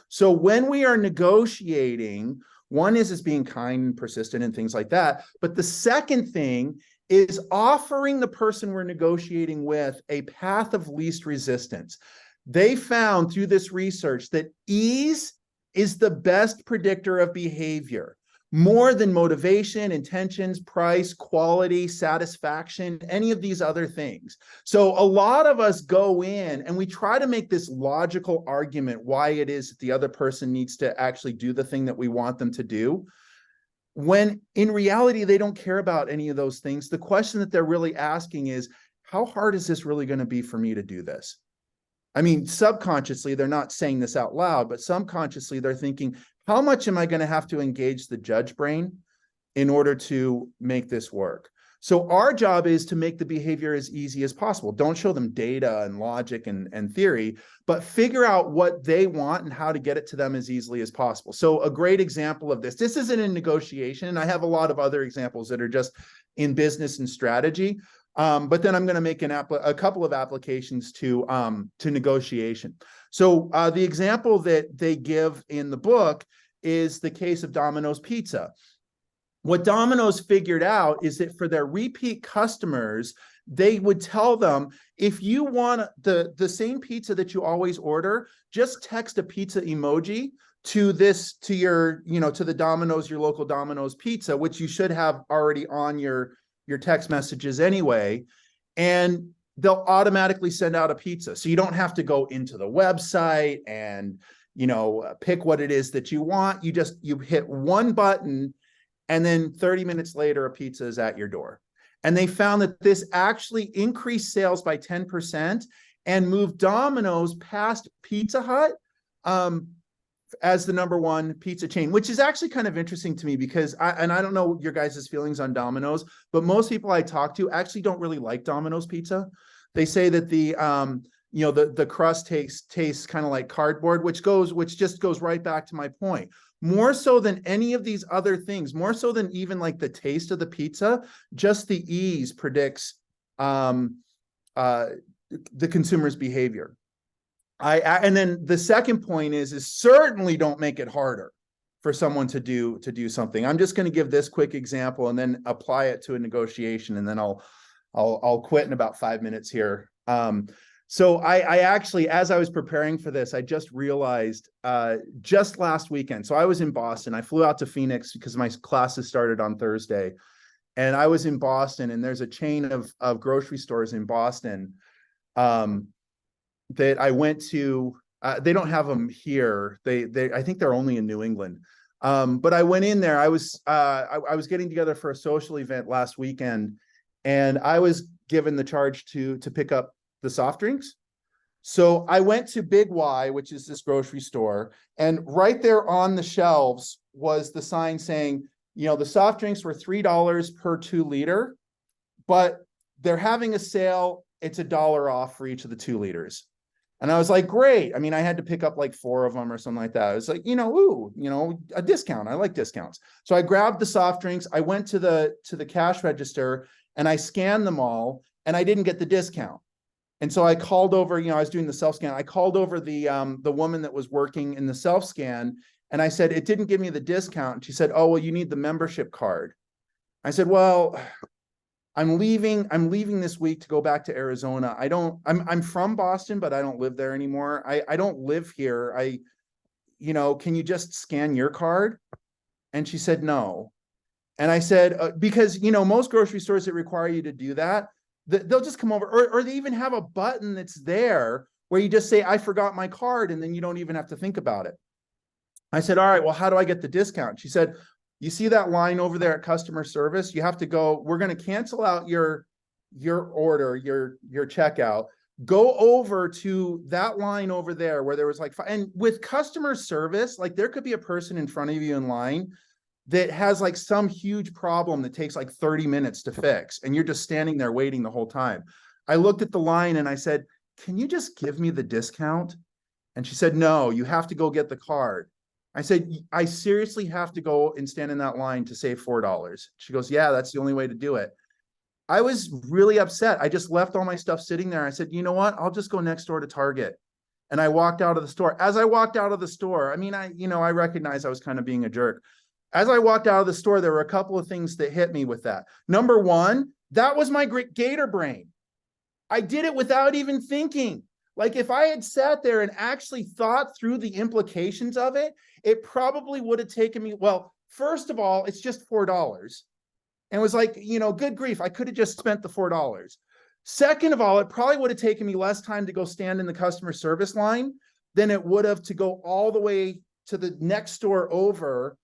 [SPEAKER 6] So when we are negotiating, one is being kind and persistent and things like that. But the second thing is offering the person we're negotiating with a path of least resistance. They found through this research that ease is the best predictor of behavior, more than motivation, intentions, price, quality, satisfaction, any of these other things. So a lot of us go in and we try to make this logical argument why it is that the other person needs to actually do the thing that we want them to do, when in reality, they don't care about any of those things. The question that they're really asking is, how hard is this really going to be for me to do this? I mean, subconsciously, they're not saying this out loud, but subconsciously, they're thinking, how much am I going to have to engage the judge brain in order to make this work? So our job is to make the behavior as easy as possible. Don't show them data and logic and theory, but figure out what they want and how to get it to them as easily as possible. So a great example of this isn't in negotiation, and I have a lot of other examples that are just in business and strategy. But then I'm going to make a couple of applications to negotiation. So the example that they give in the book is the case of Domino's Pizza. What Domino's figured out is that for their repeat customers, they would tell them, if you want the same pizza that you always order, just text a pizza emoji to the Domino's, your local Domino's Pizza, which you should have already on your text messages anyway, and they'll automatically send out a pizza. So you don't have to go into the website and, pick what it is that you want. You hit one button, and then 30 minutes later, a pizza is at your door. And they found that this actually increased sales by 10% and moved Domino's past Pizza Hut as the #1 pizza chain, which is actually kind of interesting to me because I don't know your guys' feelings on Domino's, but most people I talk to actually don't really like Domino's pizza. They say that the crust tastes kind of like cardboard, which just goes right back to my point. More so than any of these other things, more so than even like the taste of the pizza, just the ease predicts the consumer's behavior. And then the second point is certainly don't make it harder for someone to do something. I'm just going to give this quick example and then apply it to a negotiation, and then I'll quit in about 5 minutes here. So I actually, as I was preparing for this, I just realized just last weekend. So I was in Boston. I flew out to Phoenix because my classes started on Thursday, and I was in Boston. And there's a chain of grocery stores in Boston that I went to. They don't have them here. I think they're only in New England. But I went in there. I was getting together for a social event last weekend, and I was given the charge to pick up the soft drinks. So I went to Big Y, which is this grocery store, and right there on the shelves was the sign saying, the soft drinks were $3 per 2 liter, but they're having a sale. It's $1 off for each of the 2 liters. And I was like, great. I mean, I had to pick up like 4 of them or something like that. I was like, a discount. I like discounts. So I grabbed the soft drinks. I went to the cash register and I scanned them all, and I didn't get the discount. And so I called over, I was doing the self-scan. I called over the woman that was working in the self-scan, and I said, it didn't give me the discount. She said, oh, well, you need the membership card. I said, well, I'm leaving this week to go back to Arizona. I'm from Boston, but I don't live there anymore. I don't live here. Can you just scan your card? And she said, no. And I said, because, most grocery stores that require you to do that, they'll just come over, or they even have a button that's there where you just say, I forgot my card, and then you don't even have to think about it. I said, all right, well, how do I get the discount? She said, you see that line over there at customer service? You have to go, we're going to cancel out your order, your checkout. Go over to that line over there where there was like, and with customer service, like there could be a person in front of you in line that has like some huge problem that takes like 30 minutes to fix, and you're just standing there waiting the whole time. I looked at the line and I said, can you just give me the discount? And she said, no, you have to go get the card. I said, I seriously have to go and stand in that line to save $4. She goes, yeah, that's the only way to do it. I was really upset. I just left all my stuff sitting there. I said, you know what? I'll just go next door to Target. And I walked out of the store. As I walked out of the store, I recognized I was kind of being a jerk. As I walked out of the store, there were a couple of things that hit me with that. Number one, that was my great gator brain. I did it without even thinking. Like if I had sat there and actually thought through the implications of it, it probably would have taken me, well, first of all, it's just $4. And it was like, good grief, I could have just spent the $4. Second of all, it probably would have taken me less time to go stand in the customer service line than it would have to go all the way to the next store over,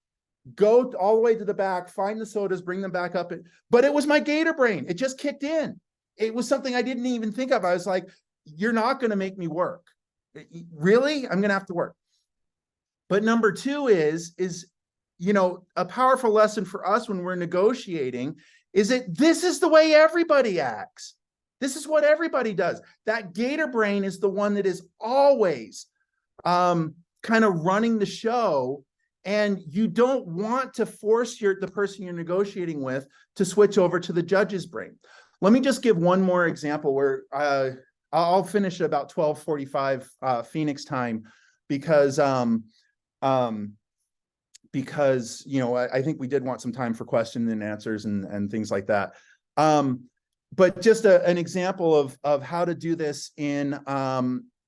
[SPEAKER 6] go all the way to the back, find the sodas, bring them back up. But it was my gator brain. It just kicked in. It was something I didn't even think of. I was like, you're not going to make me work. Really? I'm going to have to work. But number two is, a powerful lesson for us when we're negotiating is that this is the way everybody acts. This is what everybody does. That gator brain is the one that is always kind of running the show. And you don't want to force the person you're negotiating with to switch over to the judge's brain. Let me just give one more example where I'll finish at about 12:45 Phoenix time because I think we did want some time for questions and answers and things like that. But just an example of how to do this in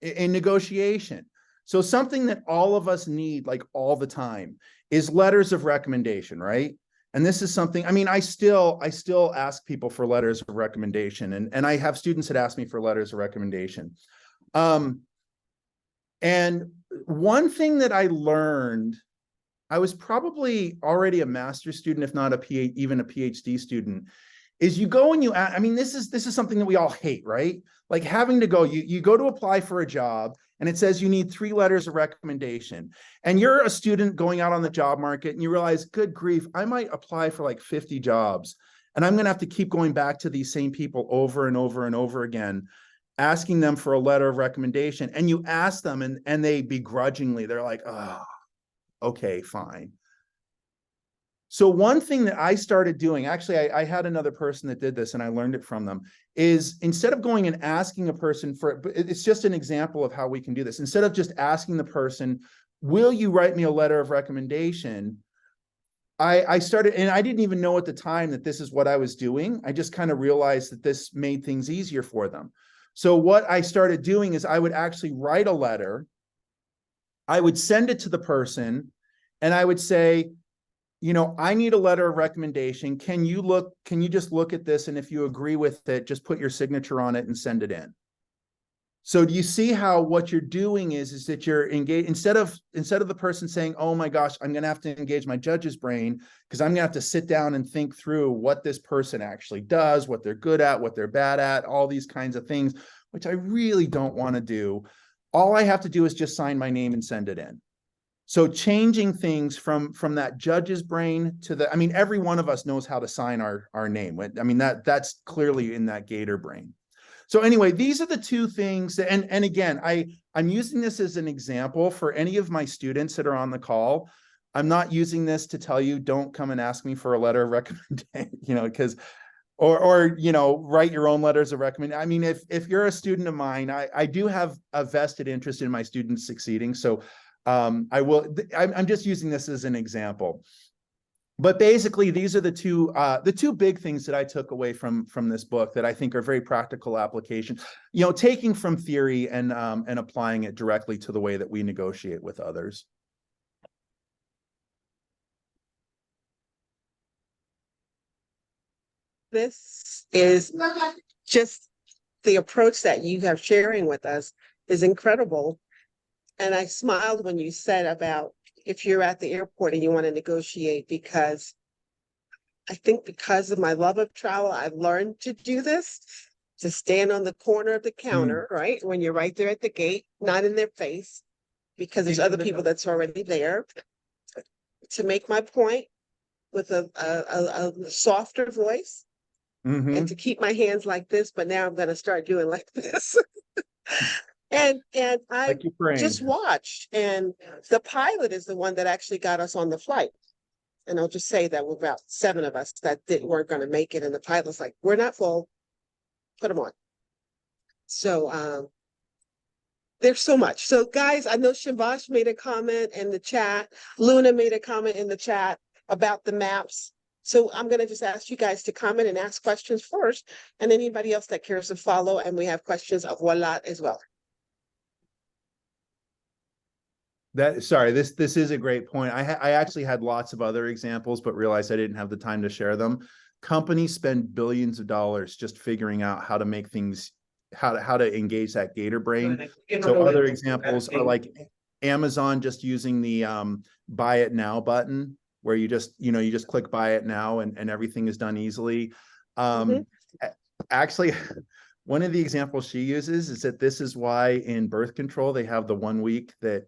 [SPEAKER 6] negotiation. So something that all of us need like all the time is letters of recommendation, right? And this is something, I still ask people for letters of recommendation, and I have students that ask me for letters of recommendation. And one thing that I learned, I was probably already a master's student, if not even a PhD student, is you go and you, this is something that we all hate, right? Like having to go, you go to apply for a job and it says you need 3 letters of recommendation. And you're a student going out on the job market and you realize, good grief, I might apply for like 50 jobs. And I'm going to have to keep going back to these same people over and over and over again, asking them for a letter of recommendation. And you ask them and they begrudgingly, they're like, oh, okay, fine. So one thing that I started doing, actually, I had another person that did this and I learned it from them, is instead of going and asking a person for it, it's just an example of how we can do this. Instead of just asking the person, will you write me a letter of recommendation? I started, and I didn't even know at the time that this is what I was doing. I just kind of realized that this made things easier for them. So what I started doing is I would actually write a letter. I would send it to the person and I would say, I need a letter of recommendation. Can you just look at this? And if you agree with it, just put your signature on it and send it in. So do you see how what you're doing is that you're engaged, instead of the person saying, oh my gosh, I'm going to have to engage my judge's brain because I'm going to have to sit down and think through what this person actually does, what they're good at, what they're bad at, all these kinds of things, which I really don't want to do. All I have to do is just sign my name and send it in. So changing things from that judge's brain to every one of us knows how to sign our name. That's clearly in that gator brain. So anyway, these are the two things. And again, I'm using this as an example for any of my students that are on the call. I'm not using this to tell you, don't come and ask me for a letter of recommendation, because, or write your own letters of recommendation. If you're a student of mine, I do have a vested interest in my students succeeding. So I'm just using this as an example. But basically, these are the two big things that I took away from this book that I think are very practical applications. You know, taking from theory and applying it directly to the way that we negotiate with others.
[SPEAKER 1] This is just the approach that you have sharing with us is incredible. And I smiled when you said about if you're at the airport and you want to negotiate, because I think because of my love of travel, I've learned to do this, to stand on the corner of the counter, right? When you're right there at the gate, not in their face, because there's other people that's already there, to make my point with a softer voice. And to keep my hands like this, but now I'm going to start doing like this. and I
[SPEAKER 6] Like
[SPEAKER 1] just watched, and the pilot is the one that actually got us on the flight. And I'll just say that we're about 7 of us that weren't going to make it, and the pilot's like, "We're not full. Put them on." So there's so much. So guys, I know Shivash made a comment in the chat. Luna made a comment in the chat about the maps. So I'm going to just ask you guys to comment and ask questions first, and anybody else that cares to follow. And we have questions of Wallat as well.
[SPEAKER 6] This is a great point. I actually had lots of other examples, but realized I didn't have the time to share them. Companies spend billions of dollars just figuring out how to make things, how to engage that gator brain. So other examples are like Amazon just using the buy it now button, where you just click buy it now and everything is done easily. Actually, one of the examples she uses is that this is why in birth control they have the 1 week that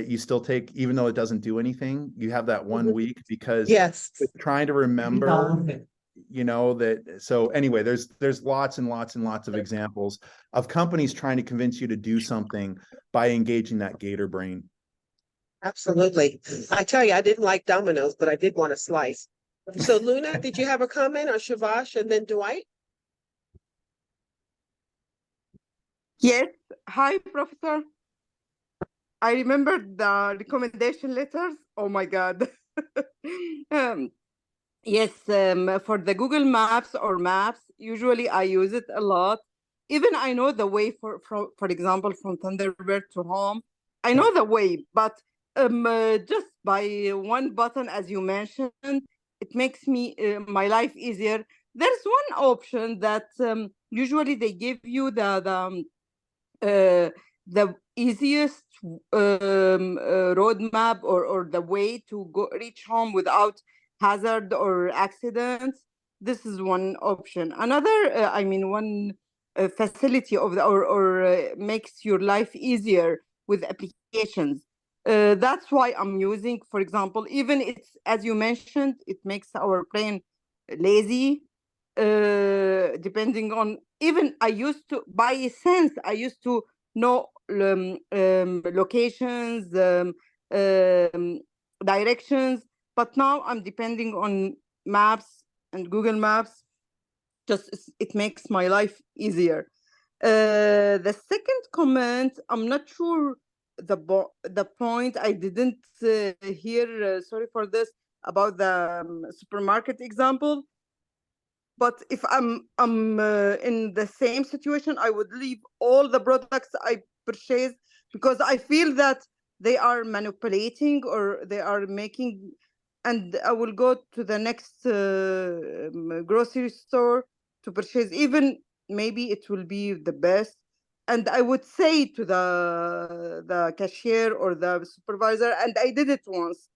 [SPEAKER 6] you still take, even though it doesn't do anything. You have that 1 week because it's trying to remember, that. So anyway, there's lots and lots and lots of examples of companies trying to convince you to do something by engaging that gator brain.
[SPEAKER 1] Absolutely. I tell you, I didn't like Domino's, but I did want a slice. So Luna, did you have a comment, or Shivash and then Dwight?
[SPEAKER 7] Yes. Hi, Professor. I remember the recommendation letters. Oh my God. Yes, for the Google Maps or Maps, usually I use it a lot. Even I know the way for example, from Thunderbird to home. I know the way, but just by one button, as you mentioned, it makes me my life easier. There's one option that usually they give you the easiest roadmap or the way to reach home without hazard or accidents. This is one option. Another, one facility of makes your life easier with applications. That's why I'm using, for example, even it's, as you mentioned, it makes our brain lazy. Depending on, even I used to, by sense, I used to know locations, directions, but now I'm depending on maps and Google Maps. Just it makes my life easier. The second comment, I'm not sure the point. I didn't hear. Sorry for this, about the supermarket example. But if I'm in the same situation, I would leave all the products I purchase, because I feel that they are manipulating or they are making, and I will go to the next grocery store to purchase. Even maybe it will be the best, and I would say to the cashier or the supervisor, and I did it once,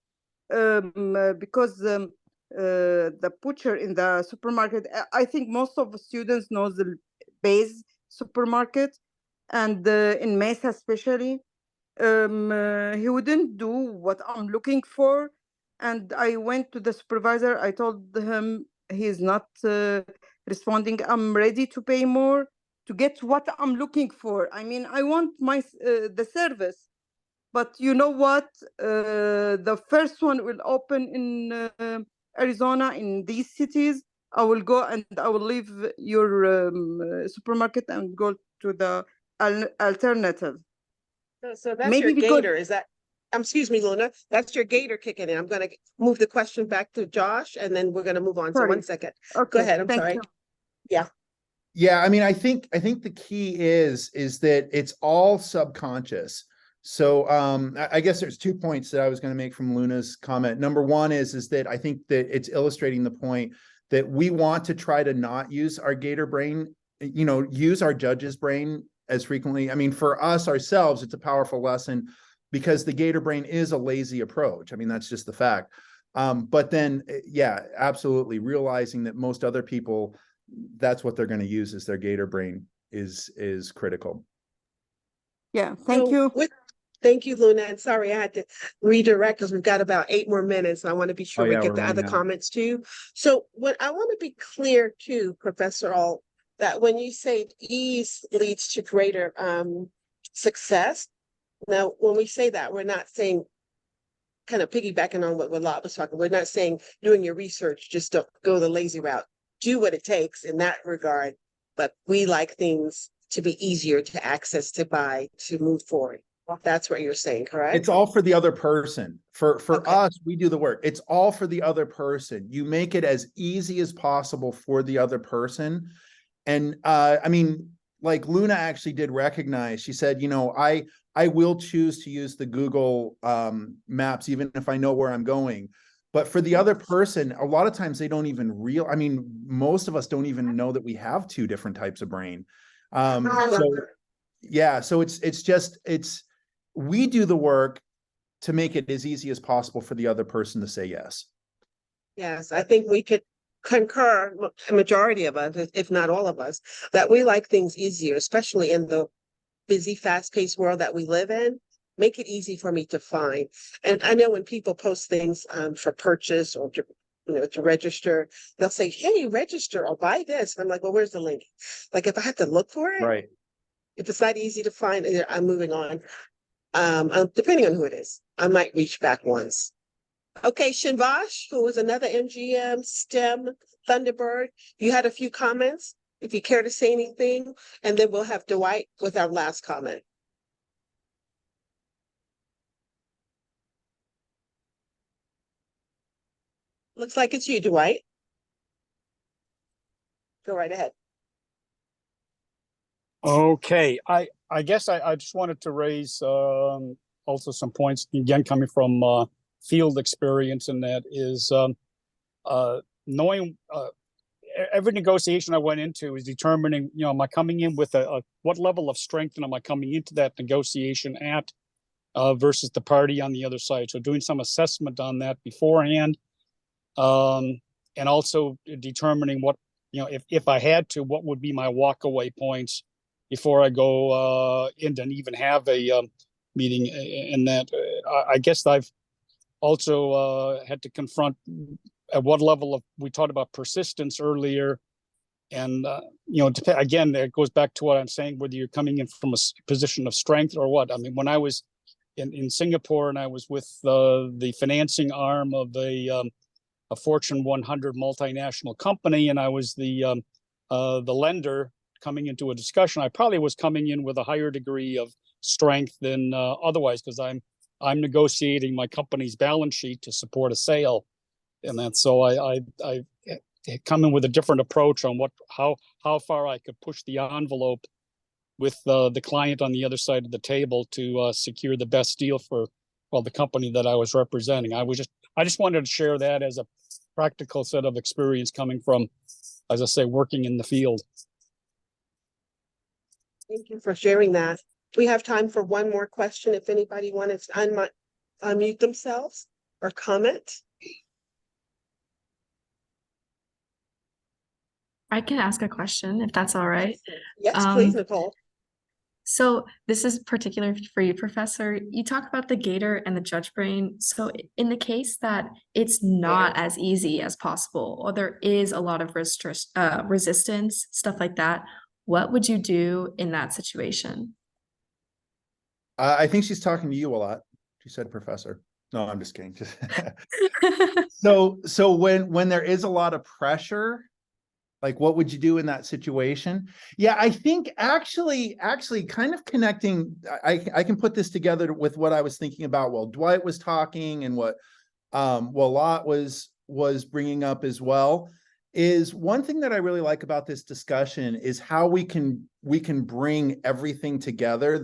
[SPEAKER 7] because the butcher in the supermarket, I think most of the students knows the base supermarket, and in Mesa especially, he wouldn't do what I'm looking for. And I went to the supervisor. I told him he's not responding. I'm ready to pay more to get what I'm looking for. I mean, I want the service. But you know what? The first one will open in Arizona, in these cities. I will go and I will leave your supermarket and go to the alternative.
[SPEAKER 1] So that's
[SPEAKER 7] Maybe
[SPEAKER 1] your
[SPEAKER 7] because
[SPEAKER 1] gator. Is that excuse me, Luna, that's your gator kicking in. I'm gonna move the question back to Josh and then we're gonna move on. So
[SPEAKER 7] Sorry.
[SPEAKER 1] 1 second.
[SPEAKER 7] Okay,
[SPEAKER 1] Go ahead, I'm
[SPEAKER 7] thank
[SPEAKER 1] sorry.
[SPEAKER 7] you.
[SPEAKER 6] Yeah, I mean, I think the key is that it's all subconscious. So I guess there's 2 points that I was going to make from Luna's comment. Number one is that I think that it's illustrating the point that we want to try to not use our gator brain, use our judge's brain as frequently. I mean, for us ourselves, it's a powerful lesson because the gator brain is a lazy approach. I mean, that's just the fact. But then, yeah, absolutely realizing that most other people, that's what they're going to use as their gator brain is critical.
[SPEAKER 7] Yeah, thank you.
[SPEAKER 1] Thank you, Luna. And sorry, I had to redirect because we've got about 8 more minutes. I want to be sure we
[SPEAKER 6] yeah,
[SPEAKER 1] get
[SPEAKER 6] we're
[SPEAKER 1] the other
[SPEAKER 6] running out.
[SPEAKER 1] comments too. So what I want to be clear too, Professor Ault, that when you say ease leads to greater success, now when we say that, we're not saying, kind of piggybacking on what Wallat was talking, we're not saying doing your research, just don't go the lazy route. Do what it takes in that regard, but we like things to be easier to access, to buy, to move forward. That's what you're saying, correct?
[SPEAKER 6] It's all for the other person. For
[SPEAKER 1] Okay.
[SPEAKER 6] us, we do the work. It's all for the other person. You make it as easy as possible for the other person. And I mean, like Luna actually did recognize, she said, I will choose to use the Google Maps, even if I know where I'm going. But for the other person, a lot of times they don't even I mean, most of us don't even know that we have 2 different types of brain. So yeah, so we do the work to make it as easy as possible for the other person to say yes.
[SPEAKER 1] Yes, I think we could concur, a majority of us, if not all of us, that we like things easier, especially in the busy, fast-paced world that we live in. Make it easy for me to find. And I know when people post things for purchase or to register, they'll say, hey, register or buy this. And I'm like, well, where's the link? Like if I have to look for it,
[SPEAKER 6] Right.
[SPEAKER 1] if it's not easy to find, I'm moving on. Depending on who it is, I might reach back once. Okay, Shinvash, who was another MGM STEM Thunderbird, you had a few comments. If you care to say anything, and then we'll have Dwight with our last comment. Looks like it's you, Dwight. Go right ahead.
[SPEAKER 5] Okay, I guess I just wanted to raise also some points, again, coming from field experience, and that is knowing every negotiation I went into is determining, am I coming in with what level of strength, and am I coming into that negotiation at versus the party on the other side. So doing some assessment on that beforehand, and also determining what, if I had to, what would be my walkaway points before I go in and even have a meeting. In that, I guess I've also had to confront at what level of, we talked about persistence earlier, and again, it goes back to what I'm saying, whether you're coming in from a position of strength or what. I mean, when I was in Singapore and I was with the financing arm of a Fortune 100 multinational company, and I was the lender coming into a discussion, I probably was coming in with a higher degree of strength than otherwise, because I'm negotiating my company's balance sheet to support a sale, and that's so I come in with a different approach on how far I could push the envelope with the client on the other side of the table to secure the best deal for the company that I was representing. I just wanted to share that as a practical set of experience coming from, as I say, working in the field.
[SPEAKER 1] Thank you for sharing that. We have time for one more question. If anybody wanted to unmute themselves or comment.
[SPEAKER 2] I can ask a question if that's all right.
[SPEAKER 1] Yes, please, Nicole.
[SPEAKER 2] So this is particular for you, Professor. You talk about the gator and the judge brain. So in the case that it's not as easy as possible, or there is a lot of resistance, stuff like that, what would you do in that situation?
[SPEAKER 6] I think she's talking to you a lot. She said, Professor. No, I'm just kidding. So when there is a lot of pressure, Like, what would you do in that situation? Yeah, I think actually kind of connecting, I can put this together with what I was thinking about while Dwight was talking and what Wallat was bringing up as well. Is one thing that I really like about this discussion is how we can bring everything together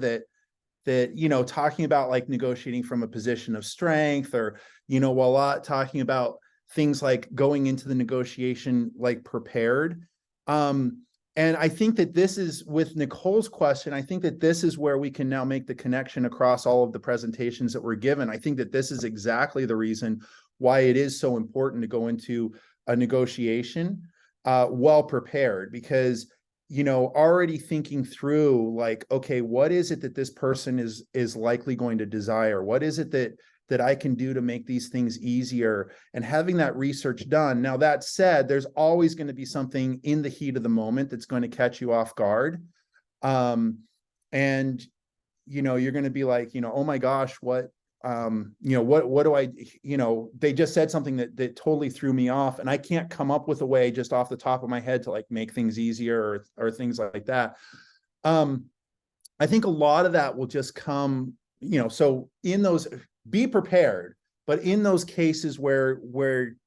[SPEAKER 6] that, you know, talking about like negotiating from a position of strength, or, you know, Wallat talking about things like going into the negotiation like prepared. And I think that this is, with Nicole's question, I think that this is where we can now make the connection across all of the presentations that were given. I think that this is exactly the reason why it is so important to go into a negotiation well prepared, because, you know, already thinking through like, okay, what is it that this person is likely going to desire? What is it that I can do to make these things easier, and having that research done. Now, that said, there's always going to be something in the heat of the moment that's going to catch you off guard. And, you know, you're going to be like, you know, oh my gosh, what, you know, what do I, you know, they just said something that totally threw me off, and I can't come up with a way just off the top of my head to like make things easier or things like that. I think a lot of that will just come, you know, so in those, be prepared, but in those cases where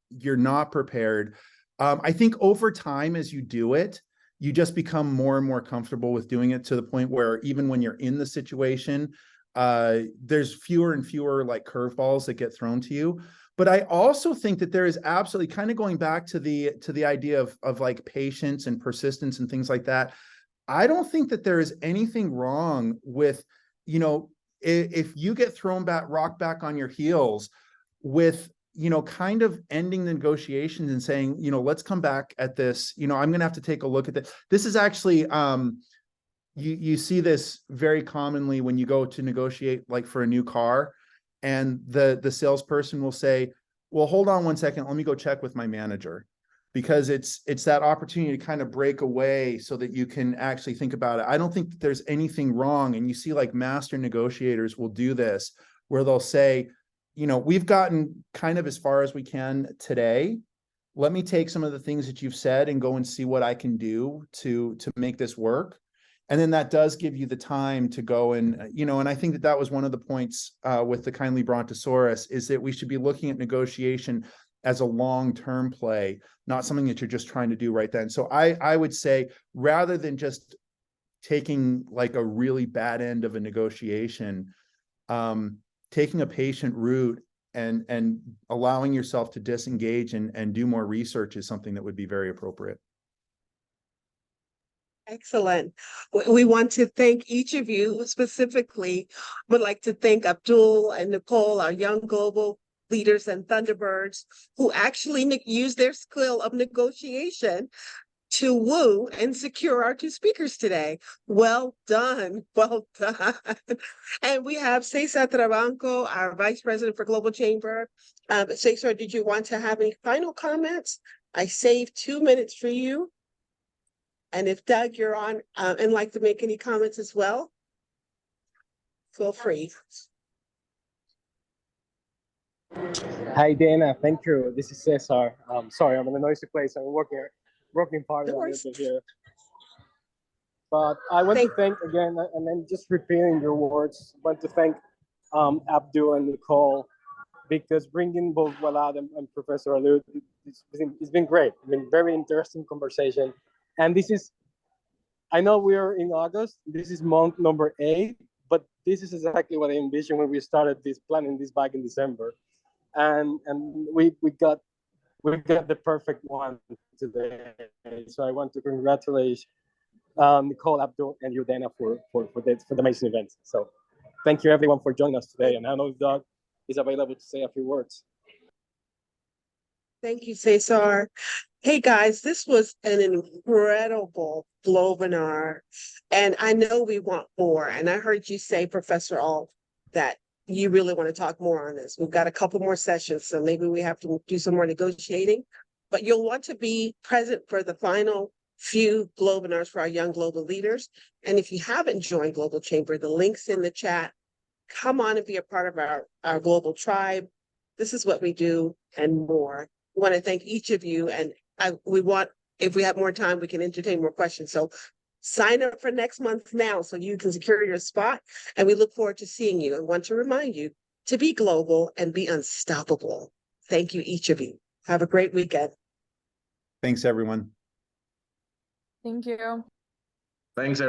[SPEAKER 6] you're not prepared, I think over time as you do it, you just become more and more comfortable with doing it, to the point where even when you're in the situation, there's fewer and fewer like curveballs that get thrown to you. But I also think that there is absolutely, kind of going back to the idea of like patience and persistence and things like that. I don't think that there is anything wrong with, you know, if you get thrown rock back on your heels with, you know, kind of ending the negotiations and saying, you know, let's come back at this, you know, I'm going to have to take a look at this. This is actually, you see this very commonly when you go to negotiate, like for a new car, and the salesperson will say, well, hold on one second, let me go check with my manager. Because it's that opportunity to kind of break away so that you can actually think about it. I don't think that there's anything wrong. And you see like master negotiators will do this, where they'll say, you know, we've gotten kind of as far as we can today. Let me take some of the things that you've said and go and see what I can do to make this work. And then that does give you the time to go and, you know, and I think that was one of the points with the kindly Brontosaurus, is that we should be looking at negotiation as a long-term play, not something that you're just trying to do right then. So I would say, rather than just taking like a really bad end of a negotiation, taking a patient route and allowing yourself to disengage and do more research is something that would be very appropriate.
[SPEAKER 1] Excellent. We want to thank each of you. Specifically, would like to thank Abdul and Nicole, our young global leaders and Thunderbirds, who actually use their skill of negotiation to woo and secure our two speakers today. Well done. Well done. And we have Cesar Trabanco, our Vice President for Global Chamber. Cesar, did you want to have any final comments? I saved 2 minutes for you. And if Doug, you're on and like to make any comments as well, feel free.
[SPEAKER 8] Hi, Dana. Thank you. This is Cesar. Sorry, I'm in a noisy place. I'm working part of it here. But I want to thank again, and then just repeating your words, I want to thank Abdul and Nicole, because bringing both Wallat and Professor Alud, it's been great. I mean, very interesting conversation. And this is, I know we're in August, this is month number 8, but this is exactly what I envisioned when we started planning this back in December. And we got the perfect one today. So I want to congratulate Nicole, Abdul, and you, Dana, for the amazing event. So thank you everyone for joining us today. And I know Doug is available to say a few words.
[SPEAKER 1] Thank you, Cesar. Hey guys, this was an incredible Globinar, and I know we want more. And I heard you say, Professor Ault, that you really want to talk more on this. We've got a couple more sessions, so maybe we have to do some more negotiating, but you'll want to be present for the final few Globinars for our young global leaders. And if you haven't joined Global Chamber, the link's in the chat. Come on and be a part of our global tribe. This is what we do and more. We want to thank each of you, and we want if we have more time, we can entertain more questions. So sign up for next month now so you can secure your spot. And we look forward to seeing you and want to remind you to be global and be unstoppable. Thank you, each of you. Have a great weekend.
[SPEAKER 6] Thanks, everyone.
[SPEAKER 2] Thank you.
[SPEAKER 4] Thanks,